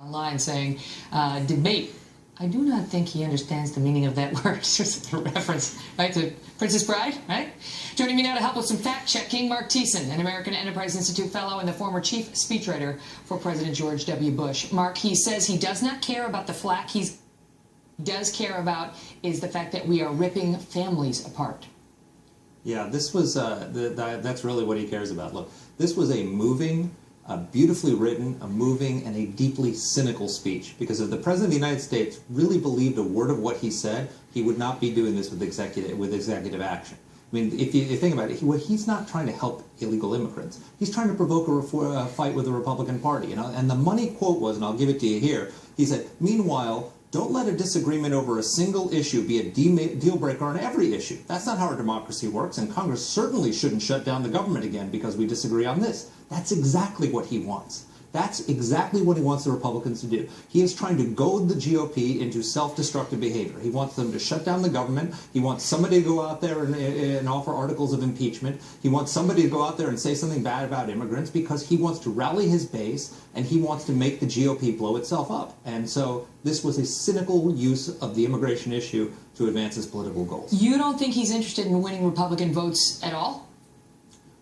Online saying, debate. I do not think he understands the meaning of that word. It's just a reference, right, to Princess Bride, right? Joining me now to help with some fact-checking, Mark Thiessen, an American Enterprise Institute fellow and the former chief speechwriter for President George W. Bush. Mark, he says he does not care about the flack. He does care about is the fact that we are ripping families apart. Yeah, this was, that's really what he cares about. Look, this was a moving, beautifully written, a moving, and a deeply cynical speech. Because if the President of the United States really believed a word of what he said, he would not be doing this with executive action. I mean, if you think about it, he's not trying to help illegal immigrants. He's trying to provoke a fight with the Republican Party. You know? And the money quote was, and I'll give it to you here, he said, meanwhile, don't let a disagreement over a single issue be a deal breaker on every issue. That's not how our democracy works, and Congress certainly shouldn't shut down the government again because we disagree on this. That's exactly what he wants. That's exactly what he wants the Republicans to do. He is trying to goad the GOP into self-destructive behavior. He wants them to shut down the government. He wants somebody to go out there and offer articles of impeachment. He wants somebody to go out there and say something bad about immigrants because he wants to rally his base and he wants to make the GOP blow itself up. And so this was a cynical use of the immigration issue to advance his political goals. You don't think he's interested in winning Republican votes at all?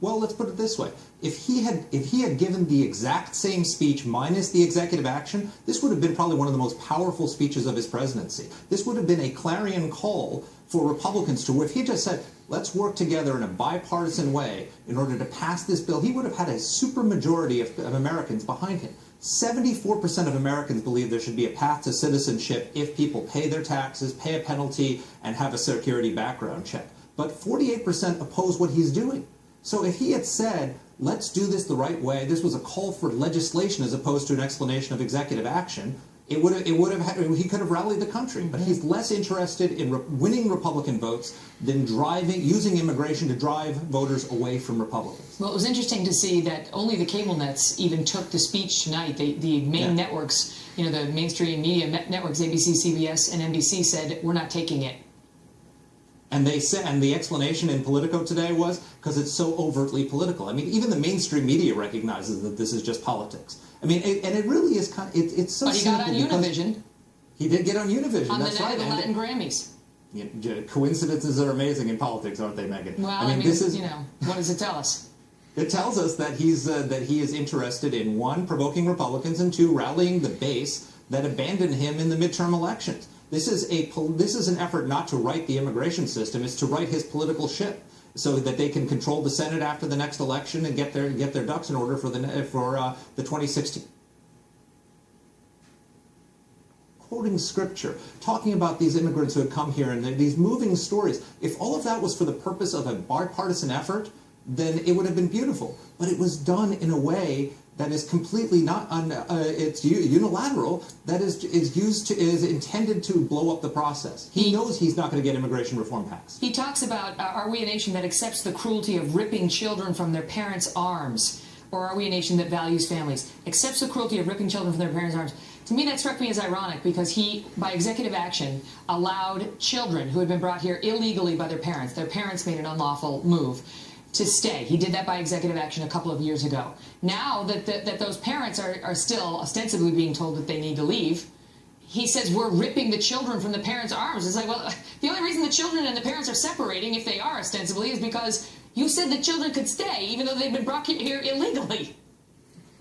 Well, let's put it this way. If he had given the exact same speech minus the executive action, this would have been probably one of the most powerful speeches of his presidency. This would have been a clarion call for Republicans to, if he just said, let's work together in a bipartisan way in order to pass this bill, he would have had a supermajority of Americans behind him. 74% of Americans believe there should be a path to citizenship if people pay their taxes, pay a penalty, and have a security background check. But 48% oppose what he's doing. So if he had said, let's do this the right way, this was a call for legislation as opposed to an explanation of executive action, he could have rallied the country. But he's less interested in winning Republican votes than using immigration to drive voters away from Republicans. Well, it was interesting to see that only the cable nets even took the speech tonight. The main networks, you know, the mainstream media networks, ABC, CBS, and NBC said, we're not taking it. And they said, and the explanation in Politico today was because it's so overtly political. I mean, even the mainstream media recognizes that this is just politics. I mean, and it really is kind of, it's so. But he got on Univision. He did get on Univision. On that's the night right. of the Latin Grammys. Coincidences are amazing in politics, aren't they, Megan? Well, I mean, this is, you know, what does it tell us? It tells us that he is interested in, one, provoking Republicans, and two, rallying the base that abandoned him in the midterm elections. This is an effort not to right the immigration system, it's to right his political ship so that they can control the Senate after the next election and get their ducks in order for the 2016. Quoting scripture, talking about these immigrants who had come here and these moving stories. If all of that was for the purpose of a bipartisan effort, then it would have been beautiful. But it was done in a way that is completely not, it's unilateral, that is intended to blow up the process. He knows he's not going to get immigration reform passed. He talks about, are we a nation that accepts the cruelty of ripping children from their parents' arms? Or are we a nation that values families? Accepts the cruelty of ripping children from their parents' arms. To me, that struck me as ironic because he, by executive action, allowed children who had been brought here illegally by their parents made an unlawful move, to stay. He did that by executive action a couple of years ago. Now that those parents are still ostensibly being told that they need to leave, he says we're ripping the children from the parents' arms. It's like, well, the only reason the children and the parents are separating, if they are ostensibly, is because you said the children could stay, even though they've been brought here illegally.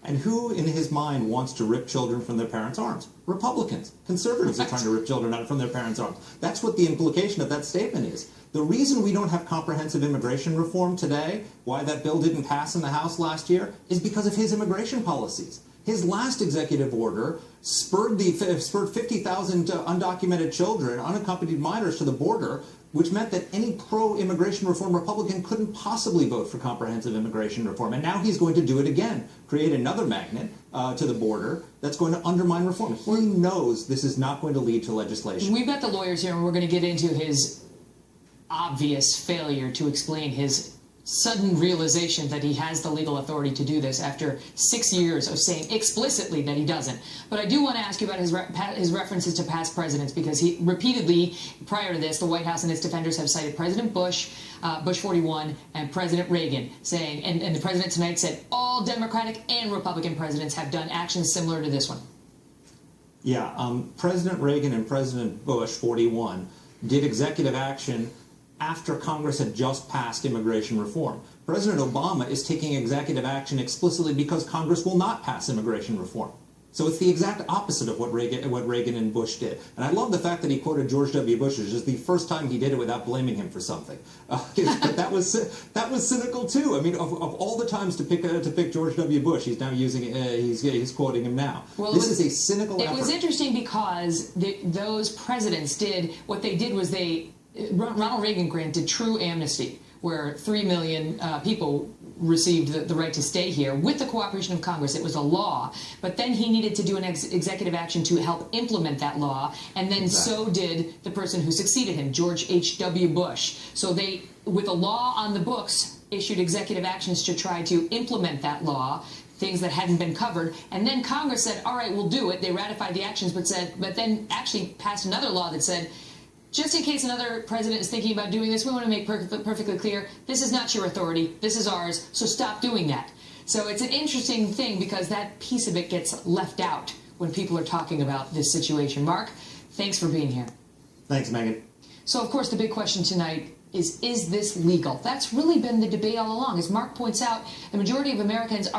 And who in his mind wants to rip children from their parents' arms? Republicans. Conservatives are trying to rip children out from their parents' arms. That's what the implication of that statement is. The reason we don't have comprehensive immigration reform today, why that bill didn't pass in the House last year, is because of his immigration policies. His last executive order spurred 50,000 undocumented children, unaccompanied minors to the border, which meant that any pro-immigration reform Republican couldn't possibly vote for comprehensive immigration reform. And now he's going to do it again, create another magnet to the border that's going to undermine reform. He knows this is not going to lead to legislation. We've got the lawyers here, and we're going to get into his obvious failure to explain his sudden realization that he has the legal authority to do this after 6 years of saying explicitly that he doesn't. But I do want to ask you about his references to past presidents, because he repeatedly, prior to this, the White House and its defenders have cited President Bush, Bush 41, and President Reagan, saying, and the president tonight said all Democratic and Republican presidents have done actions similar to this one. Yeah, President Reagan and President Bush, 41, did executive action after Congress had just passed immigration reform. President Obama is taking executive action explicitly because Congress will not pass immigration reform. So it's the exact opposite of what Reagan and Bush did. And I love the fact that he quoted George W. Bush as just the first time he did it without blaming him for something. But that was cynical too. I mean, of all the times to pick George W. Bush, he's now using he's quoting him now. Well, this is a cynical effort. It was interesting because those presidents did what they did was Ronald Reagan granted true amnesty, where 3 million people received the right to stay here with the cooperation of Congress. It was a law, but then he needed to do an executive action to help implement that law, and then so did the person who succeeded him, George H.W. Bush. So they, with a law on the books, issued executive actions to try to implement that law, things that hadn't been covered, and then Congress said, all right, we'll do it. They ratified the actions, but then actually passed another law that said, just in case another president is thinking about doing this, we want to make perfectly clear, this is not your authority, this is ours, so stop doing that. So it's an interesting thing because that piece of it gets left out when people are talking about this situation. Mark, thanks for being here. Thanks, Megan. So, of course, the big question tonight is this legal? That's really been the debate all along. As Mark points out, the majority of Americans are